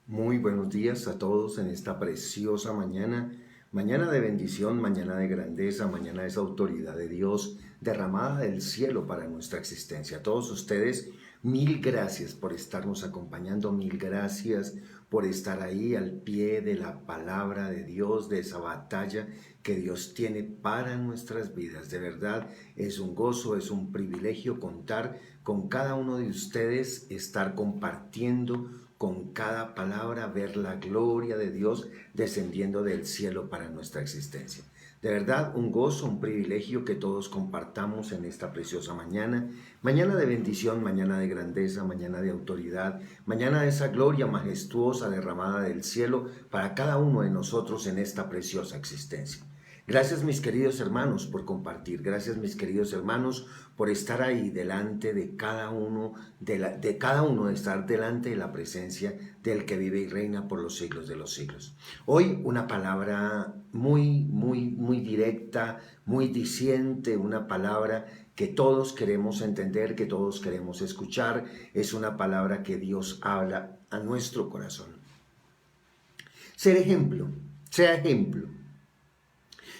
Muy buenos días a todos en esta preciosa mañana, mañana de bendición, mañana de grandeza, mañana de esa autoridad de Dios derramada del cielo para nuestra existencia. A todos ustedes, mil gracias por estarnos acompañando, mil gracias por estar ahí al pie de la palabra de Dios, de esa batalla que Dios tiene para nuestras vidas. De verdad, es un gozo, es un privilegio contar con cada uno de ustedes, estar compartiendo con cada palabra, ver la gloria de Dios descendiendo del cielo para nuestra existencia. De verdad, un gozo, un privilegio que todos compartamos en esta preciosa mañana, mañana de bendición, mañana de grandeza, mañana de autoridad, mañana de esa gloria majestuosa derramada del cielo para cada uno de nosotros en esta preciosa existencia. Gracias mis queridos hermanos por compartir, gracias mis queridos hermanos por estar ahí delante de cada uno, de estar delante de la presencia del que vive y reina por los siglos de los siglos. Hoy una palabra muy directa, muy diciente, una palabra que todos queremos entender, que todos queremos escuchar, es una palabra que Dios habla a nuestro corazón. Ser ejemplo, sea ejemplo.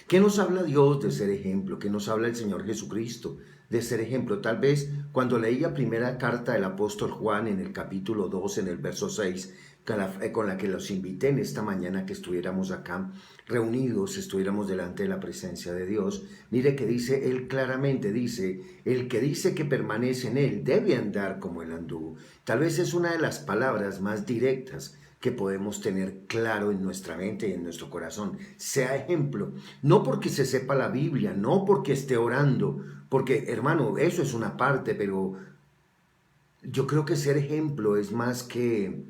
¿Qué nos habla Dios de ser ejemplo? ¿Qué nos habla el Señor Jesucristo de ser ejemplo? Tal vez cuando leí la primera carta del apóstol Juan en el capítulo 2, en el verso 6, con la que los invité en esta mañana que estuviéramos acá reunidos, estuviéramos delante de la presencia de Dios, mire que dice él claramente, dice, el que dice que permanece en él debe andar como él anduvo. Tal vez es una de las palabras más directas que podemos tener claro en nuestra mente y en nuestro corazón. Sea ejemplo, no porque se sepa la Biblia, no porque esté orando, porque hermano, eso es una parte, pero yo creo que ser ejemplo es más que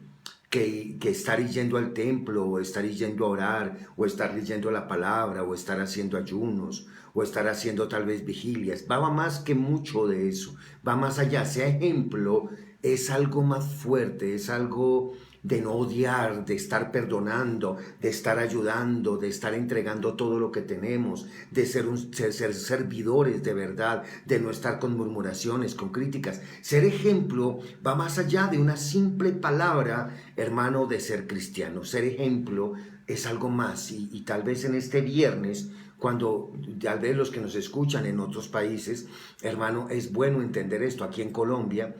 estar yendo al templo, o estar yendo a orar, o estar leyendo la palabra, o estar haciendo ayunos, o estar haciendo tal vez vigilias. Va más que mucho de eso, va más allá. Sea ejemplo es algo más fuerte, es algo de no odiar, de estar perdonando, de estar ayudando, de estar entregando todo lo que tenemos, de ser servidores de verdad, de no estar con murmuraciones, con críticas. Ser ejemplo va más allá de una simple palabra, hermano, de ser cristiano. Ser ejemplo es algo más y tal vez en este viernes, cuando tal vez los que nos escuchan en otros países, hermano, es bueno entender esto. Aquí en Colombia,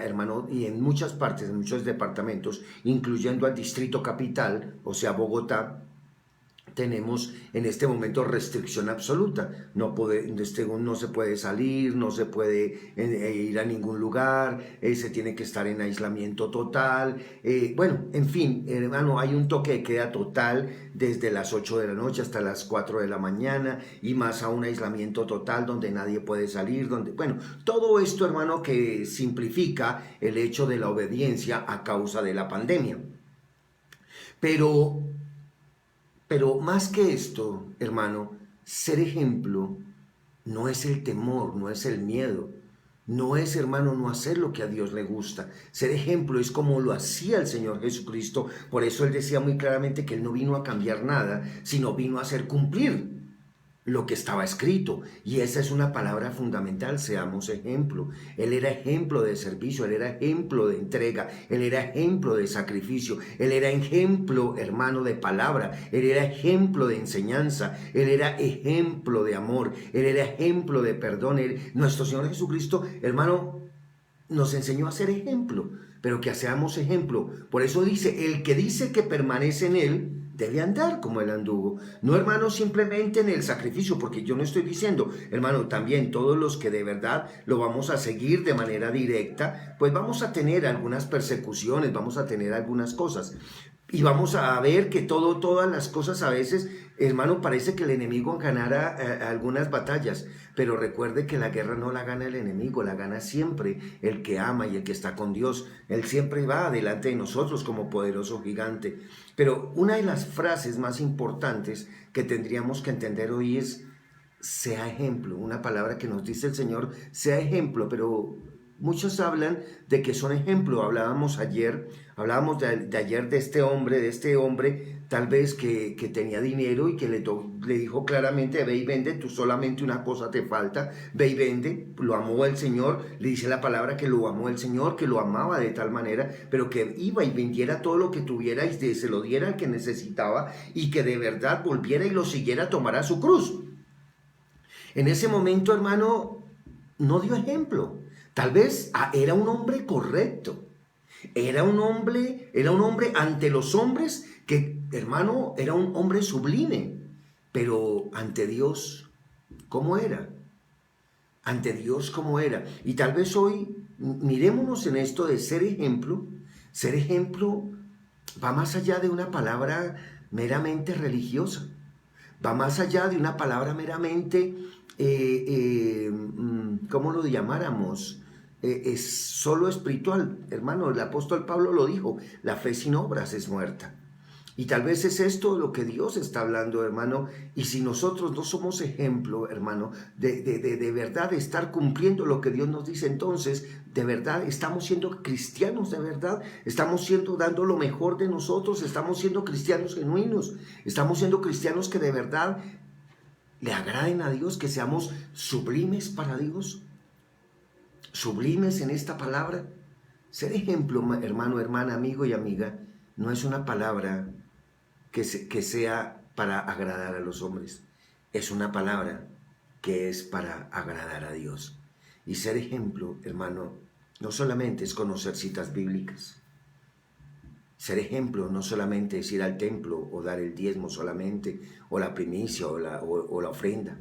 hermano, y en muchas partes, en muchos departamentos, incluyendo al Distrito Capital, o sea, Bogotá, tenemos en este momento restricción absoluta. No se puede salir, no se puede ir a ningún lugar, se tiene que estar en aislamiento total. Bueno, en fin, hermano, hay un toque de queda total desde las 8 de la noche hasta las 4 de la mañana y más a un aislamiento total donde nadie puede salir, bueno, todo esto, hermano, que simplifica el hecho de la obediencia a causa de la pandemia. Pero pero más que esto, hermano, ser ejemplo no es el temor, no es el miedo, no es, hermano, no hacer lo que a Dios le gusta. Ser ejemplo es como lo hacía el Señor Jesucristo. Por eso Él decía muy claramente que Él no vino a cambiar nada, sino vino a hacer cumplir lo que estaba escrito. Y esa es una palabra fundamental, seamos ejemplo. Él era ejemplo de servicio, él era ejemplo de entrega, él era ejemplo de sacrificio, él era ejemplo, hermano, de palabra, él era ejemplo de enseñanza, él era ejemplo de amor, él era ejemplo de perdón. Nuestro Señor Jesucristo, hermano, nos enseñó a ser ejemplo, pero que seamos ejemplo. Por eso dice, el que dice que permanece en él, debe andar como él anduvo. No, hermano, simplemente en el sacrificio, porque yo no estoy diciendo, hermano, también todos los que de verdad lo vamos a seguir de manera directa, pues vamos a tener algunas persecuciones, vamos a tener algunas cosas. Y vamos a ver que todas las cosas a veces, hermano, parece que el enemigo ganara algunas batallas, pero recuerde que la guerra no la gana el enemigo, la gana siempre el que ama y el que está con Dios. Él siempre va delante de nosotros como poderoso gigante. Pero una de las frases más importantes que tendríamos que entender hoy es, sea ejemplo, una palabra que nos dice el Señor, sea ejemplo, pero muchos hablan de que son ejemplo. Hablábamos de ayer de este hombre tal vez que tenía dinero y que le dijo claramente, ve y vende, tú solamente una cosa te falta, ve y vende. Lo amó el Señor, le dice la palabra que lo amó el Señor, que lo amaba de tal manera, pero que iba y vendiera todo lo que tuviera y se lo diera al que necesitaba, y que de verdad volviera y lo siguiera, tomara su cruz. En ese momento, hermano, no dio ejemplo. Tal vez era un hombre correcto. Era un hombre ante los hombres que, hermano, era un hombre sublime. Pero ante Dios, ¿cómo era? Ante Dios, ¿cómo era? Y tal vez hoy mirémonos en esto de ser ejemplo. Ser ejemplo va más allá de una palabra meramente religiosa. Va más allá de una palabra meramente, ¿cómo lo llamáramos? Es solo espiritual. Hermano, el apóstol Pablo lo dijo, la fe sin obras es muerta. Y tal vez es esto lo que Dios está hablando, hermano. Y si nosotros no somos ejemplo, hermano, de verdad de estar cumpliendo lo que Dios nos dice, entonces, de verdad, estamos siendo cristianos de verdad. Estamos dando lo mejor de nosotros. Estamos siendo cristianos genuinos. Estamos siendo cristianos que de verdad le agraden a Dios, que seamos sublimes para Dios. Sublimes en esta palabra. Ser ejemplo, hermano, hermana, amigo y amiga, no es una palabra que sea para agradar a los hombres. Es una palabra que es para agradar a Dios. Y ser ejemplo, hermano, no solamente es conocer citas bíblicas. Ser ejemplo no solamente es ir al templo o dar el diezmo solamente, o la primicia o la ofrenda.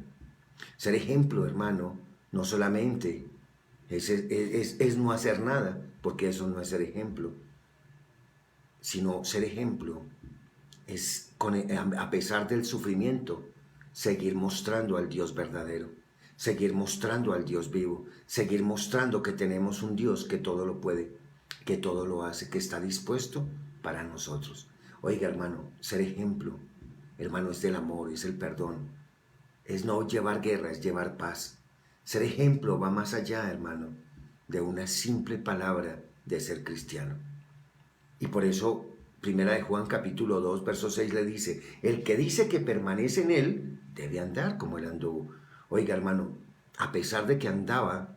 Ser ejemplo, hermano, no solamente es no hacer nada, porque eso no es ser ejemplo, sino ser ejemplo es, a pesar del sufrimiento, seguir mostrando al Dios verdadero, seguir mostrando al Dios vivo, seguir mostrando que tenemos un Dios que todo lo puede, que todo lo hace, que está dispuesto para nosotros. Oiga, hermano, ser ejemplo, hermano, es del amor, es el perdón, es no llevar guerra, es llevar paz. Ser ejemplo va más allá, hermano, de una simple palabra de ser cristiano. Y por eso, Primera de Juan capítulo 2, verso 6 le dice, el que dice que permanece en él, debe andar como él anduvo. Oiga, hermano, a pesar de que andaba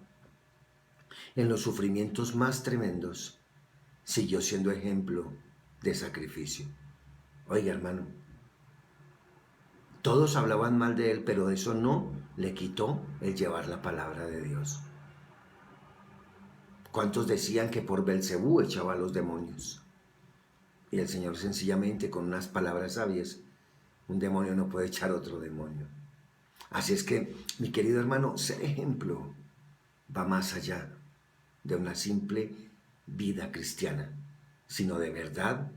en los sufrimientos más tremendos, siguió siendo ejemplo de sacrificio. Oiga, hermano, todos hablaban mal de él, pero eso no le quitó el llevar la palabra de Dios. ¿Cuántos decían que por Belcebú echaba a los demonios? Y el Señor sencillamente con unas palabras sabias, un demonio no puede echar otro demonio. Así es que, mi querido hermano, ser ejemplo va más allá de una simple vida cristiana, sino de verdad,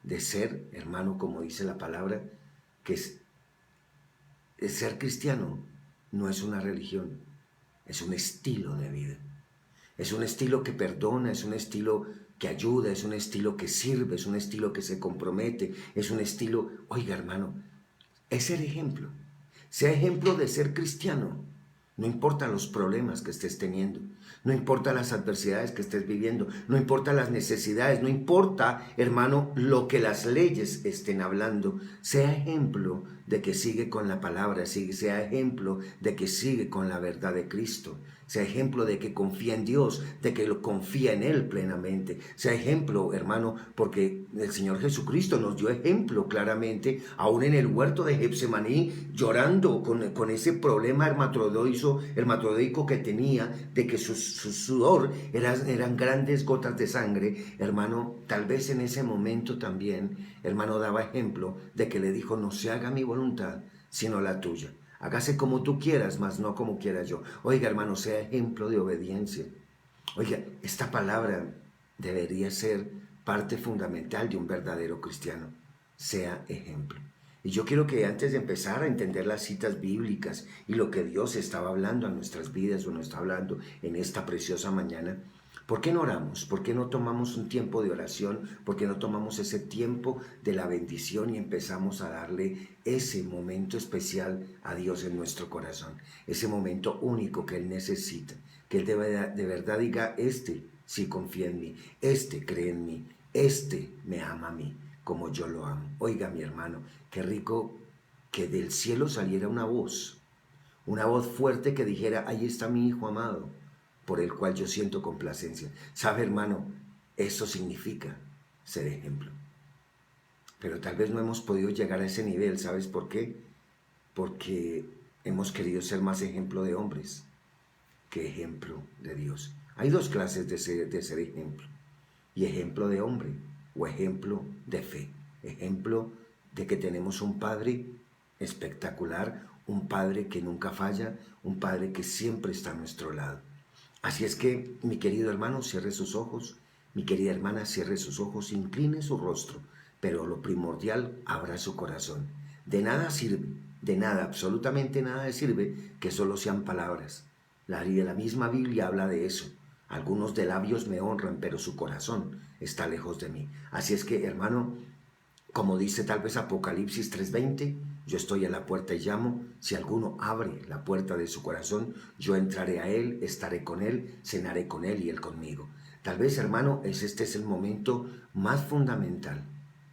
de ser, hermano, como dice la palabra, que ser cristiano no es una religión, es un estilo de vida. Es un estilo que perdona, es un estilo que ayuda, es un estilo que sirve, es un estilo que se compromete, es un estilo, oiga hermano, es ser ejemplo. Sea ejemplo de ser cristiano. No importa los problemas que estés teniendo, no importa las adversidades que estés viviendo, no importa las necesidades, no importa, hermano, lo que las leyes estén hablando. Sea ejemplo de que sigue con la palabra, sea ejemplo de que sigue con la verdad de Cristo. Sea ejemplo de que confía en Dios, de que lo confía en Él plenamente. Sea ejemplo, hermano, porque el Señor Jesucristo nos dio ejemplo claramente, aún en el huerto de Getsemaní, llorando con ese problema hermafrodeico que tenía, de que su sudor eran grandes gotas de sangre. Hermano, tal vez en ese momento también, hermano, daba ejemplo de que le dijo, no se haga mi voluntad, sino la tuya. Hágase como tú quieras, mas no como quiera yo. Oiga, hermano, sea ejemplo de obediencia. Oiga, esta palabra debería ser parte fundamental de un verdadero cristiano. Sea ejemplo. Y yo quiero que antes de empezar a entender las citas bíblicas y lo que Dios estaba hablando a nuestras vidas o nos está hablando en esta preciosa mañana, ¿por qué no oramos? ¿Por qué no tomamos un tiempo de oración? ¿Por qué no tomamos ese tiempo de la bendición y empezamos a darle ese momento especial a Dios en nuestro corazón? Ese momento único que Él necesita. que él de verdad diga, este sí confía en mí, este cree en mí, este me ama a mí como yo lo amo. Oiga, mi hermano, qué rico que del cielo saliera una voz fuerte que dijera, ahí está mi hijo amado, por el cual yo siento complacencia. ¿Sabe, hermano? Eso significa ser ejemplo. Pero tal vez no hemos podido llegar a ese nivel, ¿sabes por qué? Porque hemos querido ser más ejemplo de hombres que ejemplo de Dios. Hay dos clases de ser ejemplo. Y ejemplo de hombre o ejemplo de fe. Ejemplo de que tenemos un Padre espectacular, un Padre que nunca falla, un Padre que siempre está a nuestro lado. Así es que, mi querido hermano, cierre sus ojos, mi querida hermana, cierre sus ojos, incline su rostro, pero lo primordial, abra su corazón. De nada sirve, de nada, absolutamente nada sirve que solo sean palabras. La misma Biblia habla de eso. Algunos de labios me honran, pero su corazón está lejos de mí. Así es que, hermano, como dice tal vez Apocalipsis 3:20, yo estoy a la puerta y llamo. Si alguno abre la puerta de su corazón, yo entraré a él, estaré con él, cenaré con él y él conmigo. Tal vez, hermano, este es el momento más fundamental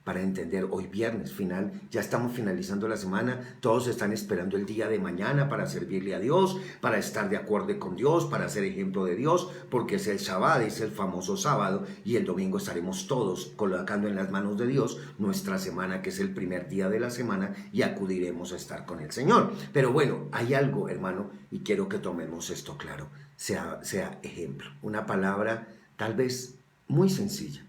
para entender. Hoy viernes final, ya estamos finalizando la semana, todos están esperando el día de mañana para servirle a Dios, para estar de acuerdo con Dios, para ser ejemplo de Dios, porque es el Shabbat, es el famoso sábado, y el domingo estaremos todos colocando en las manos de Dios nuestra semana, que es el primer día de la semana, y acudiremos a estar con el Señor. Pero bueno, hay algo, hermano, y quiero que tomemos esto claro, sea ejemplo, una palabra tal vez muy sencilla.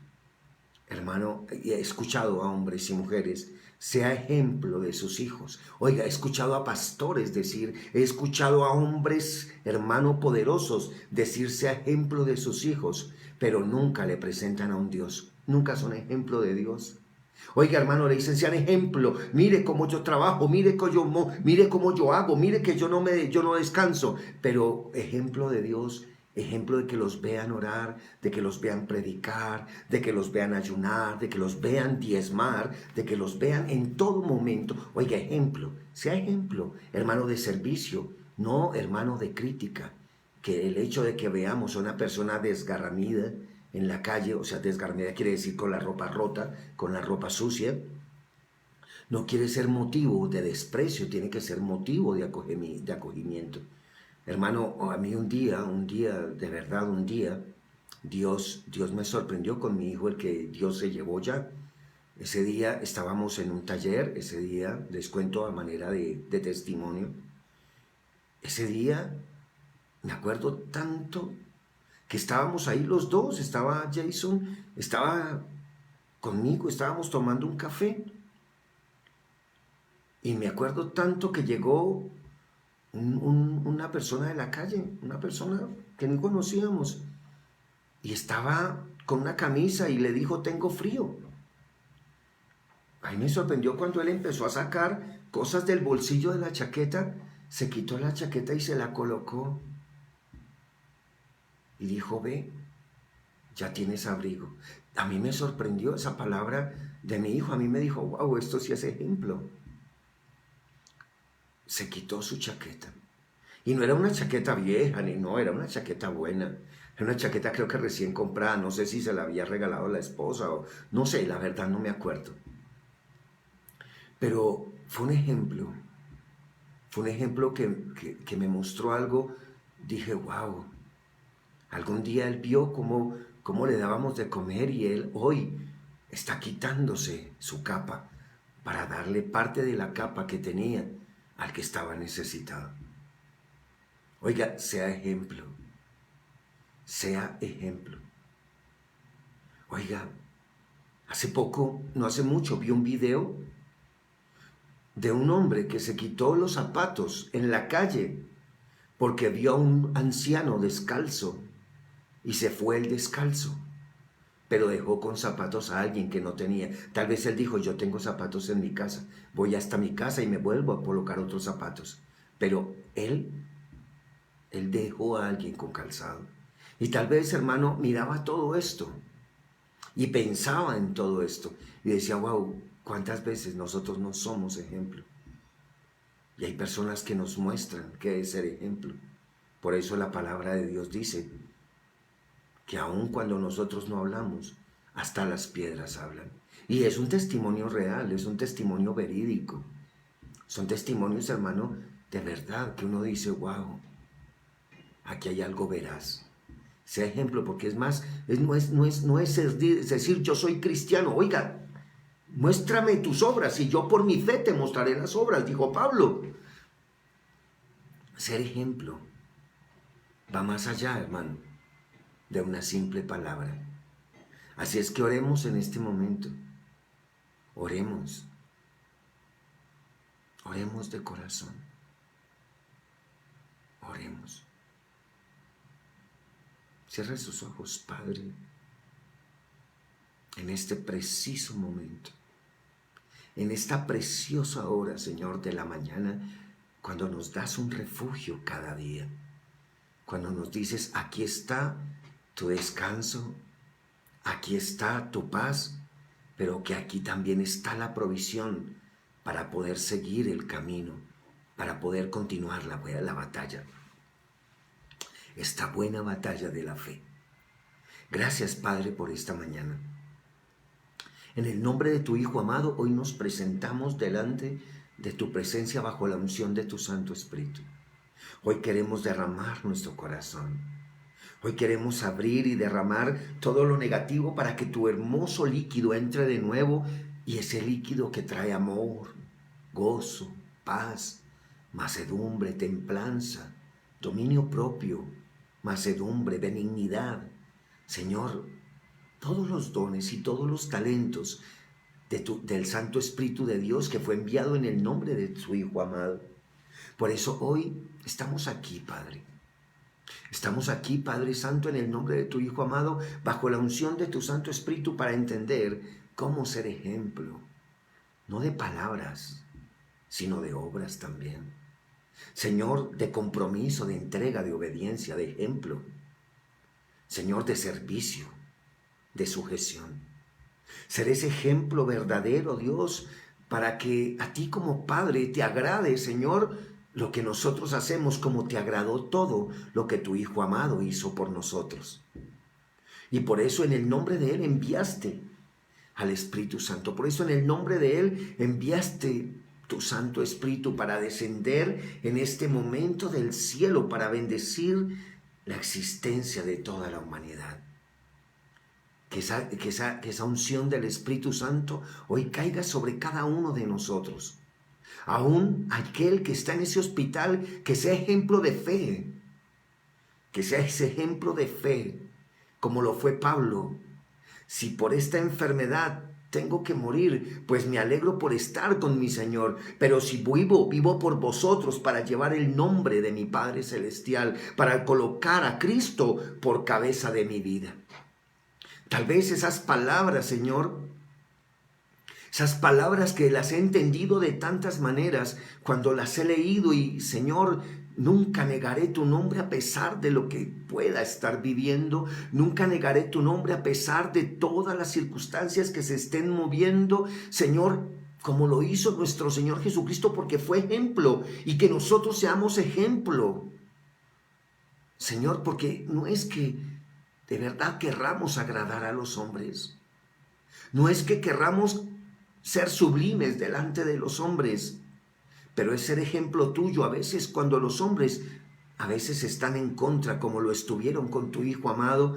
Hermano, he escuchado a hombres y mujeres, sea ejemplo de sus hijos. Oiga, he escuchado a pastores decir, he escuchado a hombres, hermano, poderosos decir, sea ejemplo de sus hijos, pero nunca le presentan a un Dios, nunca son ejemplo de Dios. Oiga, hermano, le dicen, sean ejemplo, mire cómo yo trabajo, mire cómo yo hago, mire que yo no descanso, pero ejemplo de Dios, ejemplo de que los vean orar, de que los vean predicar, de que los vean ayunar, de que los vean diezmar, de que los vean en todo momento. Oiga, ejemplo, sea ejemplo, hermano de servicio, no hermano de crítica, que el hecho de que veamos a una persona desgarramida en la calle, o sea, desgarramida quiere decir con la ropa rota, con la ropa sucia, no quiere ser motivo de desprecio, tiene que ser motivo de acogimiento. Hermano, a mí un día, de verdad un día, Dios me sorprendió con mi hijo, el que Dios se llevó ya. Ese día estábamos en un taller, ese día, les cuento a manera de testimonio, ese día me acuerdo tanto que estábamos ahí los dos, estaba Jason, estaba conmigo, estábamos tomando un café. Y me acuerdo tanto que llegó una persona de la calle, una persona que no conocíamos, y estaba con una camisa y le dijo, tengo frío. A mí me sorprendió cuando él empezó a sacar cosas del bolsillo de la chaqueta, se quitó la chaqueta y se la colocó. Y dijo, ve, ya tienes abrigo. A mí me sorprendió esa palabra de mi hijo. A mí me dijo, wow, esto sí es ejemplo. Se quitó su chaqueta. Y no era una chaqueta vieja, ni no, era una chaqueta buena. Era una chaqueta creo que recién comprada. No sé si se la había regalado la esposa o no sé, la verdad no me acuerdo. Pero fue un ejemplo. Fue un ejemplo que me mostró algo. Dije, wow. Algún día él vio cómo le dábamos de comer y él hoy está quitándose su capa para darle parte de la capa que tenía al que estaba necesitado. Oiga, sea ejemplo. Sea ejemplo. Oiga, hace poco, no hace mucho, vi un video de un hombre que se quitó los zapatos en la calle porque vio a un anciano descalzo y se fue el descalzo, pero dejó con zapatos a alguien que no tenía. Tal vez él dijo, yo tengo zapatos en mi casa, voy hasta mi casa y me vuelvo a colocar otros zapatos. Pero él dejó a alguien con calzado. Y tal vez, hermano, miraba todo esto y pensaba en todo esto y decía, wow, ¿cuántas veces nosotros no somos ejemplo? Y hay personas que nos muestran qué es ser ejemplo. Por eso la palabra de Dios dice que aun cuando nosotros no hablamos, hasta las piedras hablan. Y es un testimonio real, es un testimonio verídico. Son testimonios, hermano, de verdad, que uno dice, wow, aquí hay algo veraz. Sea ejemplo, porque es más, no es decir yo soy cristiano. Oiga, muéstrame tus obras y yo por mi fe te mostraré las obras, dijo Pablo. Ser ejemplo va más allá, hermano, de una simple palabra. Así es que oremos en este momento. Oremos. Oremos de corazón. Oremos. Cierre sus ojos, Padre, en este preciso momento, en esta preciosa hora, Señor, de la mañana, cuando nos das un refugio cada día, cuando nos dices, aquí está tu descanso, aquí está tu paz, pero que aquí también está la provisión para poder seguir el camino, para poder continuar la batalla, esta buena batalla de la fe. Gracias, Padre, por esta mañana. En el nombre de tu Hijo amado, hoy nos presentamos delante de tu presencia bajo la unción de tu Santo Espíritu. Hoy queremos derramar nuestro corazón. Hoy queremos abrir y derramar todo lo negativo para que tu hermoso líquido entre de nuevo, y ese líquido que trae amor, gozo, paz, mansedumbre, templanza, dominio propio, mansedumbre, benignidad. Señor, todos los dones y todos los talentos del Santo Espíritu de Dios que fue enviado en el nombre de su Hijo amado. Por eso hoy estamos aquí, Padre. Estamos aquí, Padre Santo, en el nombre de tu Hijo amado, bajo la unción de tu Santo Espíritu para entender cómo ser ejemplo, no de palabras, sino de obras también. Señor, de compromiso, de entrega, de obediencia, de ejemplo. Señor, de servicio, de sujeción. Ser ese ejemplo verdadero, Dios, para que a ti como Padre te agrade, Señor, lo que nosotros hacemos, como te agradó todo lo que tu Hijo amado hizo por nosotros. Y por eso en el nombre de Él enviaste al Espíritu Santo. Por eso en el nombre de Él enviaste tu Santo Espíritu para descender en este momento del cielo, para bendecir la existencia de toda la humanidad. Que esa unción del Espíritu Santo hoy caiga sobre cada uno de nosotros. Aún aquel que está en ese hospital, que sea ejemplo de fe. Que sea ese ejemplo de fe, como lo fue Pablo. Si por esta enfermedad tengo que morir, pues me alegro por estar con mi Señor. Pero si vivo por vosotros, para llevar el nombre de mi Padre Celestial, para colocar a Cristo por cabeza de mi vida. Tal vez esas palabras, Señor, esas palabras que las he entendido de tantas maneras, cuando las he leído y, Señor, nunca negaré tu nombre a pesar de lo que pueda estar viviendo, nunca negaré tu nombre a pesar de todas las circunstancias que se estén moviendo, Señor, como lo hizo nuestro Señor Jesucristo, porque fue ejemplo, y que nosotros seamos ejemplo. Señor, porque no es que de verdad querramos agradar a los hombres. No es que querramos ser sublimes delante de los hombres, pero es ser ejemplo tuyo a veces cuando los hombres a veces están en contra, como lo estuvieron con tu Hijo amado,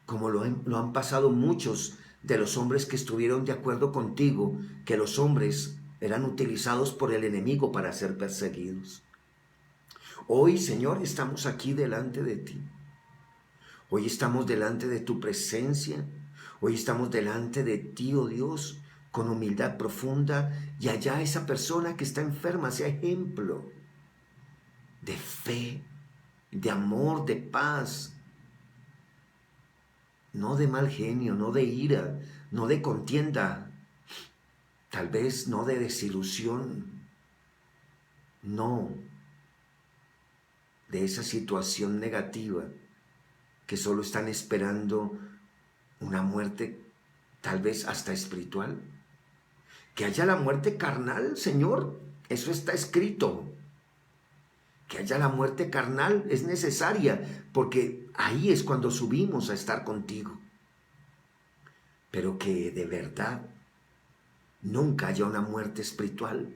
como lo han pasado muchos de los hombres que estuvieron de acuerdo contigo, que los hombres eran utilizados por el enemigo para ser perseguidos. Hoy, Señor, estamos aquí delante de ti. Hoy estamos delante de tu presencia. Hoy estamos delante de ti, oh Dios, con humildad profunda. Y allá esa persona que está enferma sea ejemplo de fe, de amor, de paz. No de mal genio, no de ira, no de contienda. Tal vez no de desilusión. No de esa situación negativa que solo están esperando una muerte, tal vez hasta espiritual. Que haya la muerte carnal, Señor, eso está escrito. Que haya la muerte carnal es necesaria, porque ahí es cuando subimos a estar contigo. Pero que de verdad nunca haya una muerte espiritual.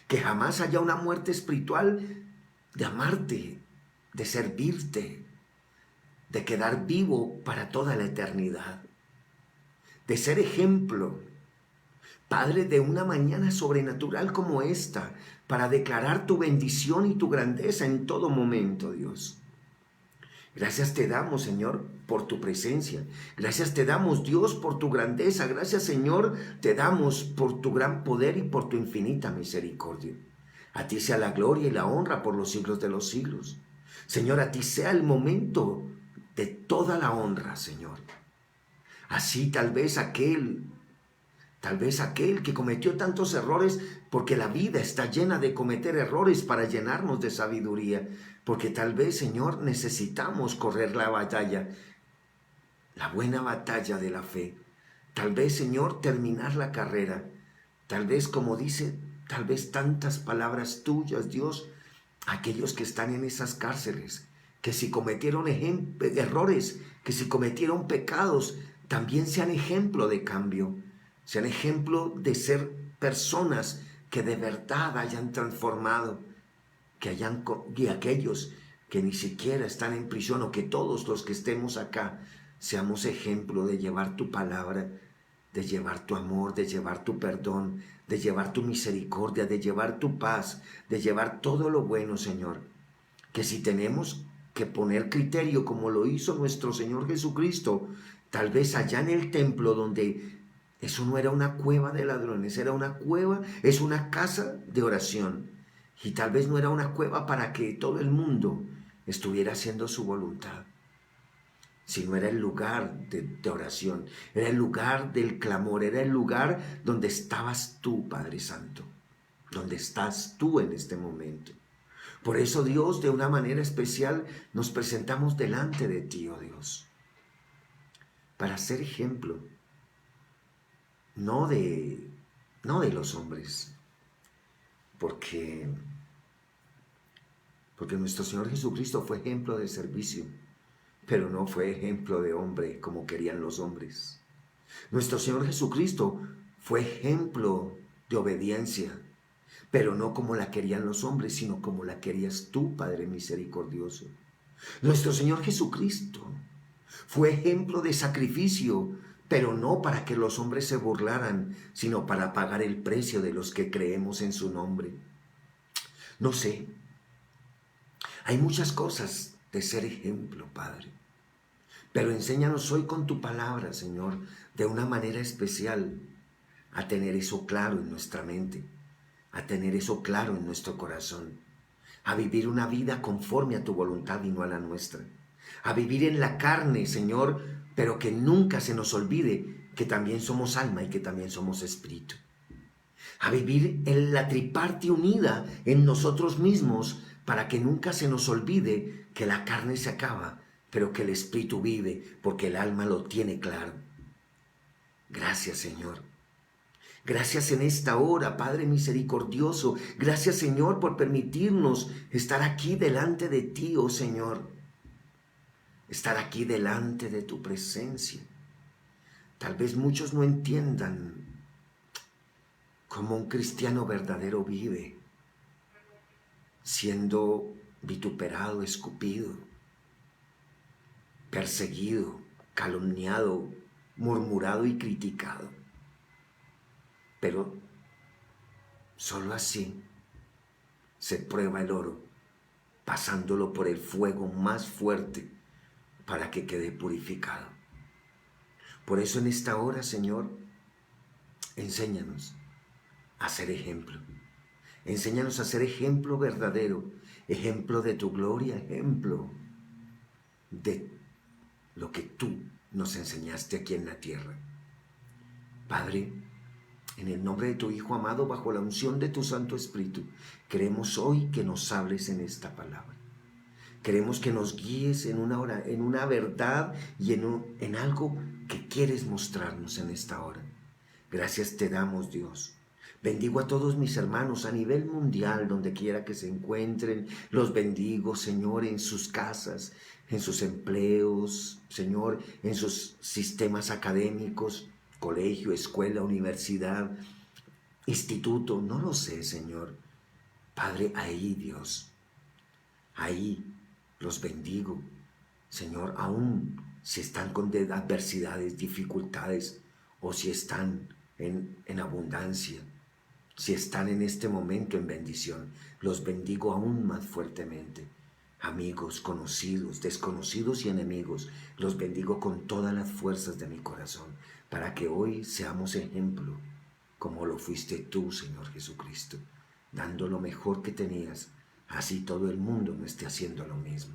Que jamás haya una muerte espiritual de amarte, de servirte, de quedar vivo para toda la eternidad, de ser ejemplo, Padre, de una mañana sobrenatural como esta, para declarar tu bendición y tu grandeza en todo momento, Dios. Gracias te damos, Señor, por tu presencia. Gracias te damos, Dios, por tu grandeza. Gracias, Señor, te damos por tu gran poder y por tu infinita misericordia. A ti sea la gloria y la honra por los siglos de los siglos. Señor, a ti sea el momento de toda la honra, Señor. Así tal vez aquel que cometió tantos errores, porque la vida está llena de cometer errores para llenarnos de sabiduría, porque tal vez, Señor, necesitamos correr la batalla, la buena batalla de la fe. Tal vez, Señor, terminar la carrera. Tal vez, como dice, tal vez tantas palabras tuyas, Dios, aquellos que están en esas cárceles, que si cometieron errores, que si cometieron pecados, también sean ejemplo de cambio, sean ejemplo de ser personas que de verdad hayan transformado, y aquellos que ni siquiera están en prisión, o que todos los que estemos acá seamos ejemplo de llevar tu palabra, de llevar tu amor, de llevar tu perdón, de llevar tu misericordia, de llevar tu paz, de llevar todo lo bueno, Señor. Que si tenemos que poner criterio como lo hizo nuestro Señor Jesucristo, tal vez allá en el templo, donde eso no era una cueva de ladrones, era una cueva, es una casa de oración. Y tal vez no era una cueva para que todo el mundo estuviera haciendo su voluntad, sino era el lugar de oración, era el lugar del clamor, era el lugar donde estabas tú, Padre Santo, donde estás tú en este momento. Por eso, Dios, de una manera especial nos presentamos delante de ti, oh Dios, para ser ejemplo, no de los hombres, porque nuestro Señor Jesucristo fue ejemplo de servicio, pero no fue ejemplo de hombre como querían los hombres. Nuestro Señor Jesucristo fue ejemplo de obediencia, pero no como la querían los hombres, sino como la querías tú, Padre misericordioso. Nuestro Señor Jesucristo fue ejemplo de sacrificio, pero no para que los hombres se burlaran, sino para pagar el precio de los que creemos en su nombre. No sé, hay muchas cosas de ser ejemplo, Padre, pero enséñanos hoy con tu palabra, Señor, de una manera especial, a tener eso claro en nuestra mente, a tener eso claro en nuestro corazón, a vivir una vida conforme a tu voluntad y no a la nuestra, a vivir en la carne, Señor, pero que nunca se nos olvide que también somos alma y que también somos espíritu, a vivir en la triparte unida en nosotros mismos, para que nunca se nos olvide que la carne se acaba, pero que el espíritu vive, porque el alma lo tiene claro. Gracias, Señor. Gracias en esta hora, Padre misericordioso. Gracias, Señor, por permitirnos estar aquí delante de ti, oh Señor. Estar aquí delante de tu presencia. Tal vez muchos no entiendan cómo un cristiano verdadero vive, siendo vituperado, escupido, perseguido, calumniado, murmurado y criticado. Pero solo así se prueba el oro, pasándolo por el fuego más fuerte para que quede purificado. Por eso en esta hora, Señor, enséñanos a ser ejemplo. Enséñanos a ser ejemplo verdadero, ejemplo de tu gloria, ejemplo de lo que tú nos enseñaste aquí en la tierra. Padre, en el nombre de tu Hijo amado, bajo la unción de tu Santo Espíritu, queremos hoy que nos hables en esta palabra. Queremos que nos guíes en una verdad y en algo que quieres mostrarnos en esta hora. Gracias te damos, Dios, Bendigo a todos mis hermanos a nivel mundial, donde quiera que se encuentren. Los bendigo, Señor, en sus casas, en sus empleos, Señor, en sus sistemas académicos, colegio, escuela, universidad, instituto, no lo sé, Señor. Padre, ahí, Dios, ahí los bendigo, Señor, aún si están con adversidades, dificultades, o si están en abundancia, si están en este momento en bendición, los bendigo aún más fuertemente. Amigos, conocidos, desconocidos y enemigos, los bendigo con todas las fuerzas de mi corazón, para que hoy seamos ejemplo, como lo fuiste tú, Señor Jesucristo, dando lo mejor que tenías, así todo el mundo no esté haciendo lo mismo.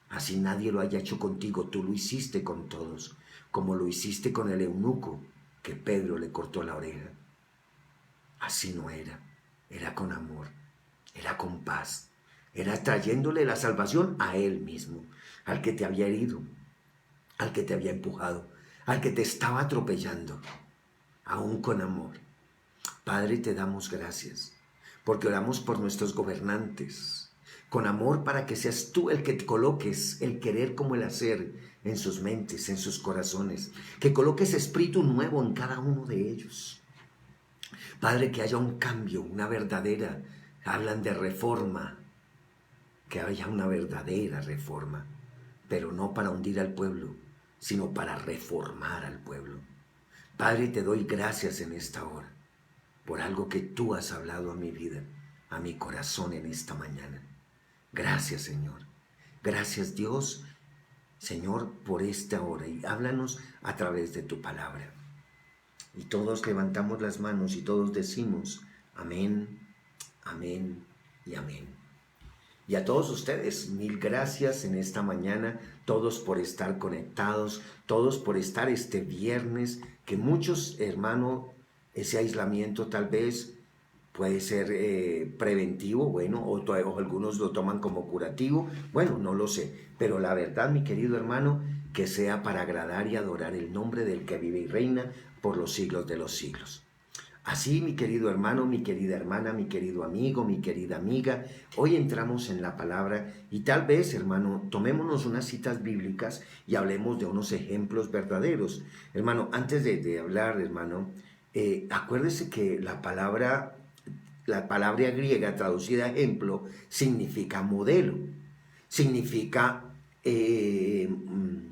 Así nadie lo haya hecho contigo, tú lo hiciste con todos, como lo hiciste con el eunuco, que Pedro le cortó la oreja. Así no era, era con amor, era con paz, era trayéndole la salvación a él mismo, al que te había herido, al que te había empujado, al que te estaba atropellando, aún con amor. Padre, te damos gracias, porque oramos por nuestros gobernantes, con amor para que seas tú el que te coloques el querer como el hacer en sus mentes, en sus corazones, que coloques espíritu nuevo en cada uno de ellos. Padre, que haya un cambio, una verdadera, hablan de reforma, que haya una verdadera reforma, pero no para hundir al pueblo, sino para reformar al pueblo. Padre, te doy gracias en esta hora, por algo que tú has hablado a mi vida, a mi corazón en esta mañana. Gracias, Señor. Gracias, Dios, Señor, por esta hora, y háblanos a través de tu palabra. Y todos levantamos las manos y todos decimos amén, amén y amén. Y a todos ustedes, mil gracias en esta mañana, todos por estar conectados, todos por estar este viernes, que muchos, hermano, ese aislamiento tal vez puede ser preventivo, bueno, o algunos lo toman como curativo, bueno, no lo sé, pero la verdad, mi querido hermano, que sea para agradar y adorar el nombre del que vive y reina por los siglos de los siglos. Así, mi querido hermano, mi querida hermana, mi querido amigo, mi querida amiga, hoy entramos en la palabra y tal vez, hermano, tomémonos unas citas bíblicas y hablemos de unos ejemplos verdaderos. Hermano, antes de hablar, hermano, acuérdese que la palabra griega traducida ejemplo significa modelo, significa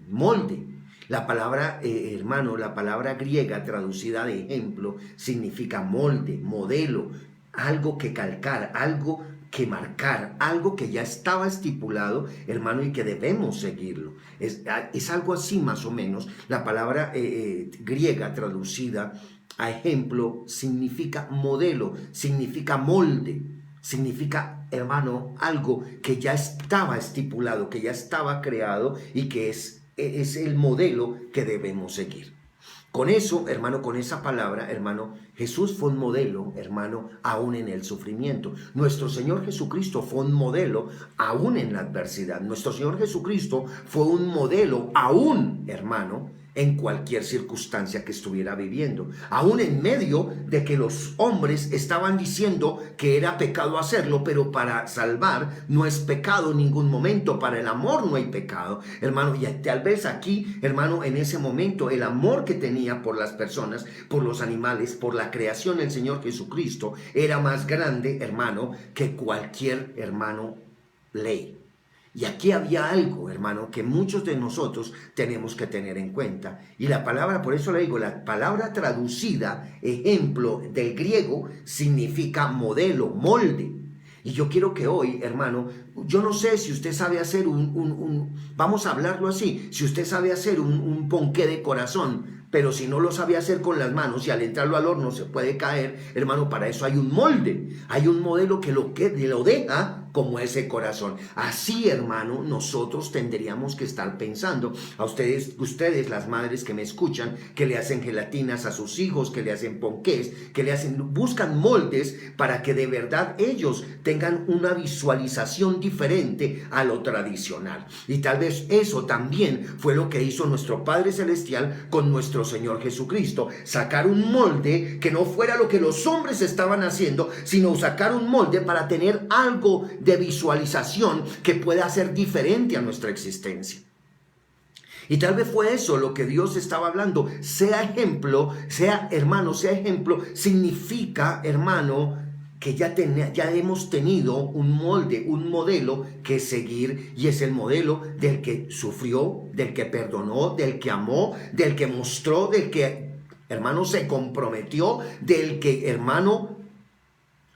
molde. La palabra, hermano, la palabra griega traducida de ejemplo significa molde, modelo, algo que calcar, algo que marcar, algo que ya estaba estipulado, hermano, y que debemos seguirlo. Es algo así más o menos. La palabra griega traducida a ejemplo significa modelo, significa molde, significa, hermano, algo que ya estaba estipulado, que ya estaba creado y que es el modelo que debemos seguir. Con eso, hermano, con esa palabra, hermano, Jesús fue un modelo, hermano, aún en el sufrimiento. Nuestro Señor Jesucristo fue un modelo aún en la adversidad. Nuestro Señor Jesucristo fue un modelo aún, hermano, en cualquier circunstancia que estuviera viviendo, aún en medio de que los hombres estaban diciendo que era pecado hacerlo, pero para salvar no es pecado en ningún momento, para el amor no hay pecado, hermano, y tal vez aquí, hermano, en ese momento, el amor que tenía por las personas, por los animales, por la creación del Señor Jesucristo, era más grande, hermano, que cualquier, hermano, ley. Y aquí había algo, hermano, que muchos de nosotros tenemos que tener en cuenta. Y la palabra, por eso le digo, la palabra traducida, ejemplo, del griego, significa modelo, molde. Y yo quiero que hoy, hermano, yo no sé si usted sabe hacer vamos a hablarlo así, si usted sabe hacer un ponqué de corazón, pero si no lo sabe hacer con las manos y al entrarlo al horno se puede caer, hermano, para eso hay un molde, hay un modelo que lo deja como ese corazón. Así, hermano, nosotros tendríamos que estar pensando. A ustedes, las madres que me escuchan, que le hacen gelatinas a sus hijos, que le hacen ponqués, buscan moldes para que de verdad ellos tengan una visualización diferente a lo tradicional. Y tal vez eso también fue lo que hizo nuestro Padre Celestial con nuestro Señor Jesucristo. Sacar un molde que no fuera lo que los hombres estaban haciendo, sino sacar un molde para tener algo de visualización que pueda ser diferente a nuestra existencia. Y tal vez fue eso lo que Dios estaba hablando. Sea ejemplo, sea ejemplo, significa, hermano, que ya hemos tenido un molde, un modelo que seguir, y es el modelo del que sufrió, del que perdonó, del que amó, del que mostró, del que, hermano, se comprometió, del que, hermano,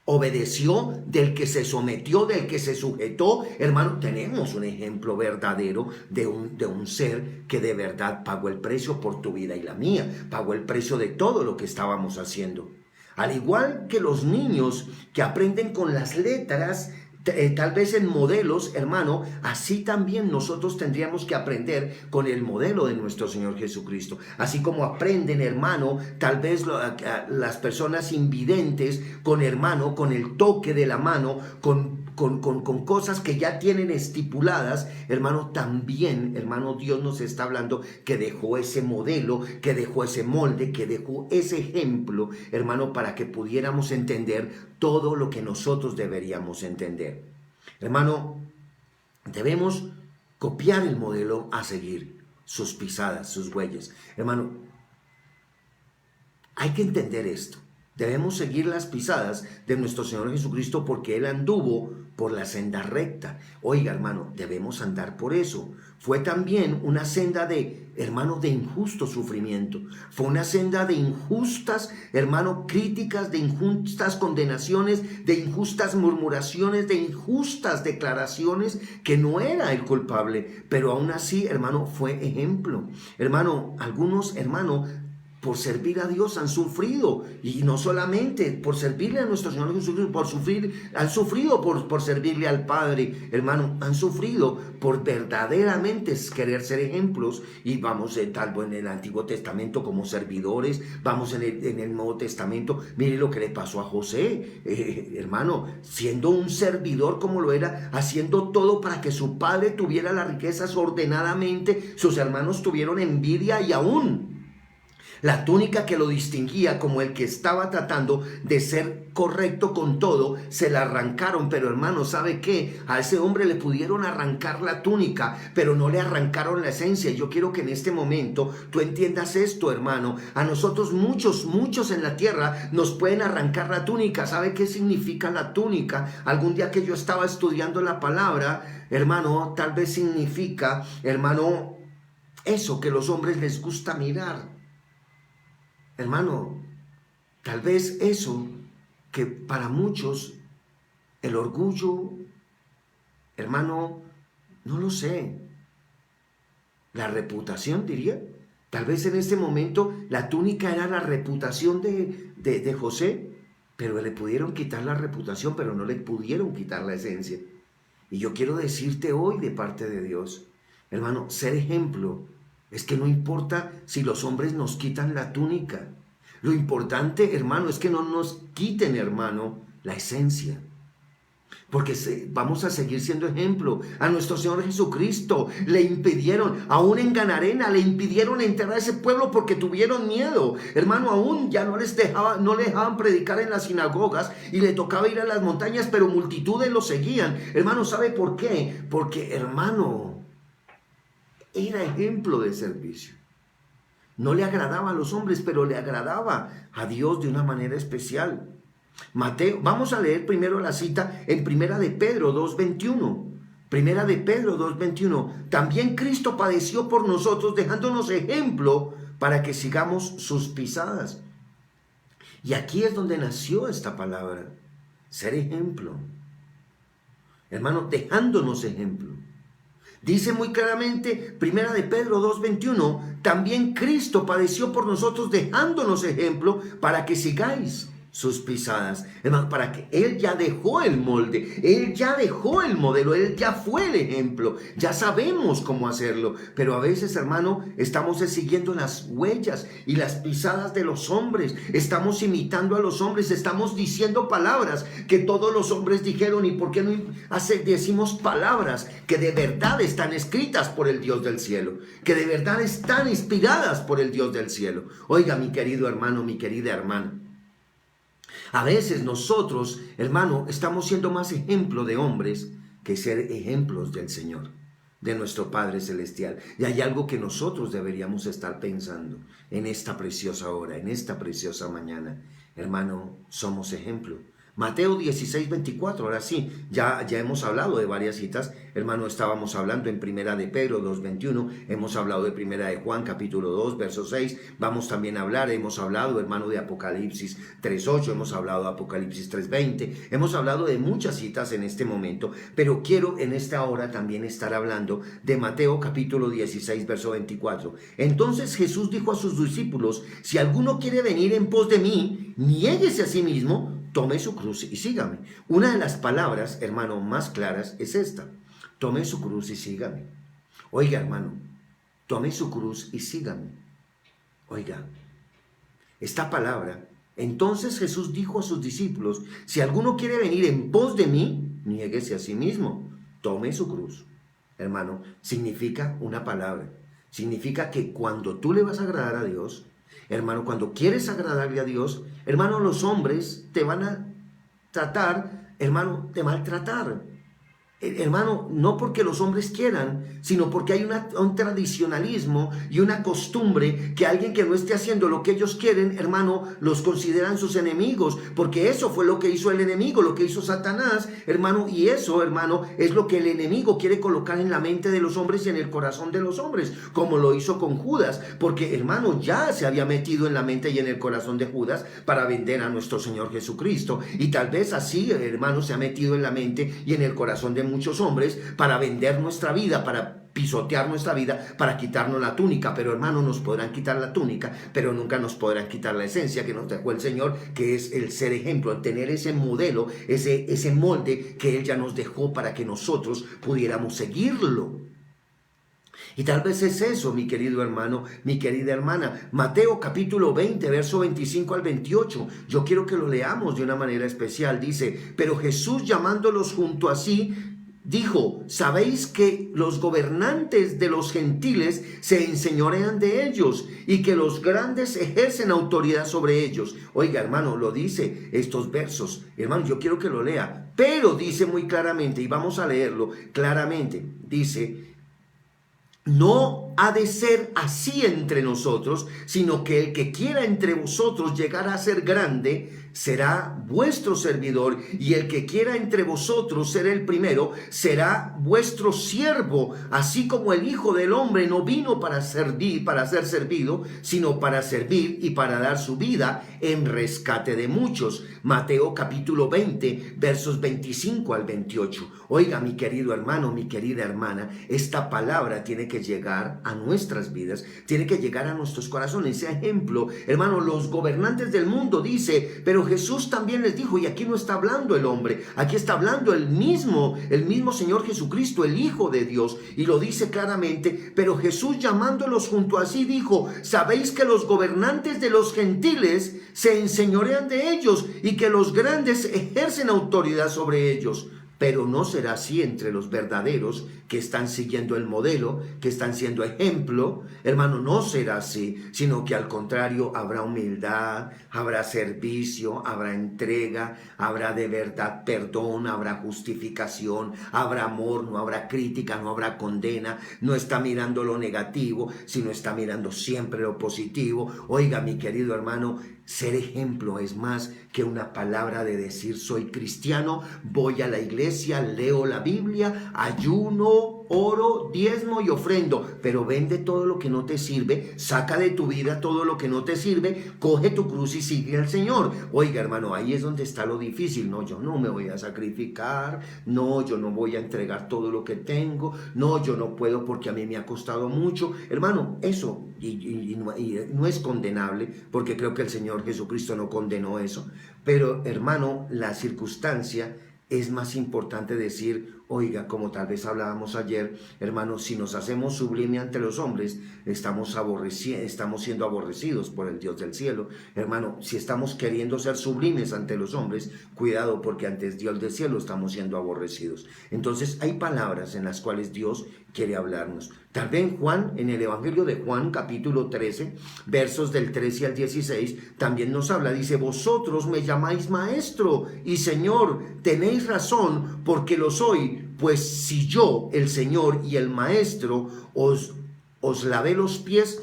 obedeció, del que se sometió, del que se sujetó. Hermano, tenemos un ejemplo verdadero de un ser que de verdad pagó el precio por tu vida y la mía, pagó el precio de todo lo que estábamos haciendo. Al igual que los niños que aprenden con las letras, tal vez en modelos, hermano, así también nosotros tendríamos que aprender con el modelo de nuestro Señor Jesucristo. Así como aprenden, hermano, tal vez las personas invidentes con, hermano, con el toque de la mano, con cosas que ya tienen estipuladas, hermano, también, hermano, Dios nos está hablando que dejó ese modelo, que dejó ese molde, que dejó ese ejemplo, hermano, para que pudiéramos entender todo lo que nosotros deberíamos entender. Hermano, debemos copiar el modelo a seguir, sus pisadas, sus huellas. Hermano, hay que entender esto. Debemos seguir las pisadas de nuestro Señor Jesucristo porque Él anduvo por la senda recta. Oiga, hermano, debemos andar por eso. Fue también una senda de, hermano, de injusto sufrimiento. Fue una senda de injustas, hermano, críticas, de injustas condenaciones, de injustas murmuraciones, de injustas declaraciones, que no era el culpable. Pero aún así, hermano, fue ejemplo. Hermano, algunos, hermano, por servir a Dios han sufrido, y no solamente por servirle a nuestro Señor Jesucristo, han sufrido por servirle al Padre, hermano, han sufrido por verdaderamente querer ser ejemplos. Y vamos tal vez en el Antiguo Testamento como servidores, vamos en el Nuevo Testamento, mire lo que le pasó a José, hermano, siendo un servidor como lo era, haciendo todo para que su padre tuviera las riquezas ordenadamente. Sus hermanos tuvieron envidia y aún la túnica que lo distinguía como el que estaba tratando de ser correcto con todo, se la arrancaron. Pero hermano, ¿sabe qué? A ese hombre le pudieron arrancar la túnica, pero no le arrancaron la esencia. Yo quiero que en este momento tú entiendas esto, hermano. A nosotros muchos en la tierra nos pueden arrancar la túnica. ¿Sabe qué significa la túnica? Algún día que yo estaba estudiando la palabra, hermano, tal vez significa, hermano, eso que los hombres les gusta mirar. Hermano, tal vez eso que para muchos el orgullo, hermano, no lo sé, la reputación diría. Tal vez en este momento la túnica era la reputación de José, pero le pudieron quitar la reputación, pero no le pudieron quitar la esencia. Y yo quiero decirte hoy de parte de Dios, hermano, ser ejemplo. Es que no importa si los hombres nos quitan la túnica. Lo importante, hermano, es que no nos quiten, hermano, la esencia. Porque vamos a seguir siendo ejemplo. A nuestro Señor Jesucristo le impidieron, aún en Gadarena, le impidieron entrar a ese pueblo porque tuvieron miedo. Hermano, aún ya no le dejaban predicar en las sinagogas y le tocaba ir a las montañas, pero multitudes lo seguían. Hermano, ¿sabe por qué? Porque, hermano, era ejemplo de servicio. No le agradaba a los hombres, pero le agradaba a Dios de una manera especial. Mateo, vamos a leer primero la cita en Primera de Pedro 2:21. Primera de Pedro 2:21. También Cristo padeció por nosotros, dejándonos ejemplo para que sigamos sus pisadas. Y aquí es donde nació esta palabra, ser ejemplo. Hermano, dejándonos ejemplo. Dice muy claramente, Primera de Pedro 2:21, también Cristo padeció por nosotros dejándonos ejemplo para que sigáis sus pisadas, hermano, para que Él ya dejó el molde, Él ya dejó el modelo, Él ya fue el ejemplo, ya sabemos cómo hacerlo, pero a veces, hermano, estamos siguiendo las huellas y las pisadas de los hombres, estamos imitando a los hombres, estamos diciendo palabras que todos los hombres dijeron. ¿Y por qué no decimos palabras que de verdad están escritas por el Dios del cielo, que de verdad están inspiradas por el Dios del cielo? Oiga, mi querido hermano, mi querida hermana, a veces nosotros, hermano, estamos siendo más ejemplo de hombres que ser ejemplos del Señor, de nuestro Padre Celestial. Y hay algo que nosotros deberíamos estar pensando en esta preciosa hora, en esta preciosa mañana. Hermano, somos ejemplo. Mateo 16:24, ahora sí, ya hemos hablado de varias citas, hermano, estábamos hablando en Primera de Pedro 2:21, hemos hablado de Primera de Juan capítulo 2, verso 6, vamos también a hablar, hemos hablado, hermano, de Apocalipsis 3:8, hemos hablado de Apocalipsis 3:20, hemos hablado de muchas citas en este momento, pero quiero en esta hora también estar hablando de Mateo capítulo 16, verso 24. Entonces Jesús dijo a sus discípulos: si alguno quiere venir en pos de mí, niéguese a sí mismo, tome su cruz y sígame. Una de las palabras, hermano, más claras es esta: tome su cruz y sígame. Oiga, hermano, tome su cruz y sígame. Oiga, esta palabra. Entonces Jesús dijo a sus discípulos: si alguno quiere venir en pos de mí, niéguese a sí mismo, tome su cruz. Hermano, significa una palabra. Significa que cuando tú le vas a agradar a Dios, hermano, cuando quieres agradarle a Dios, hermano, los hombres te van a tratar, hermano, de maltratar. Hermano, no porque los hombres quieran, sino porque hay un tradicionalismo y una costumbre que alguien que no esté haciendo lo que ellos quieren, hermano, los consideran sus enemigos, porque eso fue lo que hizo el enemigo, lo que hizo Satanás, hermano, y eso, hermano, es lo que el enemigo quiere colocar en la mente de los hombres y en el corazón de los hombres, como lo hizo con Judas, porque, hermano, ya se había metido en la mente y en el corazón de Judas para vender a nuestro Señor Jesucristo, y tal vez así, hermano, se ha metido en la mente y en el corazón de muchos hombres para vender nuestra vida, para pisotear nuestra vida, para quitarnos la túnica. Pero, hermano, nos podrán quitar la túnica, pero nunca nos podrán quitar la esencia que nos dejó el Señor, que es el ser ejemplo, el tener ese modelo, ese molde que Él ya nos dejó para que nosotros pudiéramos seguirlo. Y tal vez es eso, mi querido hermano, mi querida hermana. Mateo capítulo 20, verso 25 al 28. Yo quiero que lo leamos de una manera especial. Dice: pero Jesús, llamándolos junto a sí, dijo: ¿sabéis que los gobernantes de los gentiles se enseñorean de ellos y que los grandes ejercen autoridad sobre ellos? Oiga, hermano, lo dice estos versos. Hermano, yo quiero que lo lea. Pero dice muy claramente, y vamos a leerlo claramente. Dice: no ha de ser así entre nosotros, sino que el que quiera entre vosotros llegar a ser grande será vuestro servidor, y el que quiera entre vosotros ser el primero será vuestro siervo, así como el Hijo del Hombre no vino para ser servido, sino para servir y para dar su vida en rescate de muchos. Mateo capítulo 20, versos 25 al 28. Oiga, mi querido hermano, mi querida hermana, esta palabra tiene que llegar a nuestras vidas, tiene que llegar a nuestros corazones. Ese ejemplo, hermano, los gobernantes del mundo, dice, pero Jesús también les dijo, y aquí no está hablando el hombre, aquí está hablando el mismo Señor Jesucristo, el Hijo de Dios, y lo dice claramente. Pero Jesús, llamándolos junto a sí, dijo: ¿sabéis que los gobernantes de los gentiles se enseñorean de ellos y que los grandes ejercen autoridad sobre ellos? Pero no será así entre los verdaderos que están siguiendo el modelo, que están siendo ejemplo. Hermano, no será así, sino que al contrario habrá humildad, habrá servicio, habrá entrega, habrá de verdad perdón, habrá justificación, habrá amor, no habrá crítica, no habrá condena. No está mirando lo negativo, sino está mirando siempre lo positivo. Oiga, mi querido hermano, ser ejemplo es más que una palabra de decir soy cristiano, voy a la iglesia, iglesia, leo la Biblia, ayuno, oro, diezmo y ofrendo, pero vende todo lo que no te sirve, saca de tu vida todo lo que no te sirve, coge tu cruz y sigue al Señor. Oiga, hermano, ahí es donde está lo difícil. No, yo no me voy a sacrificar, no, yo no voy a entregar todo lo que tengo, no, yo no puedo porque a mí me ha costado mucho. Hermano, eso y no es condenable, porque creo que el Señor Jesucristo no condenó eso, pero hermano, la circunstancia es más importante decir, oiga, como tal vez hablábamos ayer, hermano, si nos hacemos sublime ante los hombres, estamos siendo aborrecidos por el Dios del cielo. Hermano, si estamos queriendo ser sublimes ante los hombres, cuidado, porque ante el Dios del cielo estamos siendo aborrecidos. Entonces hay palabras en las cuales Dios quiere hablarnos. Tal vez Juan, en el Evangelio de Juan, capítulo 13, versos del 13 al 16, también nos habla, dice, vosotros me llamáis maestro y Señor, tenéis razón, porque lo soy, pues si yo, el Señor y el maestro, os lavé los pies,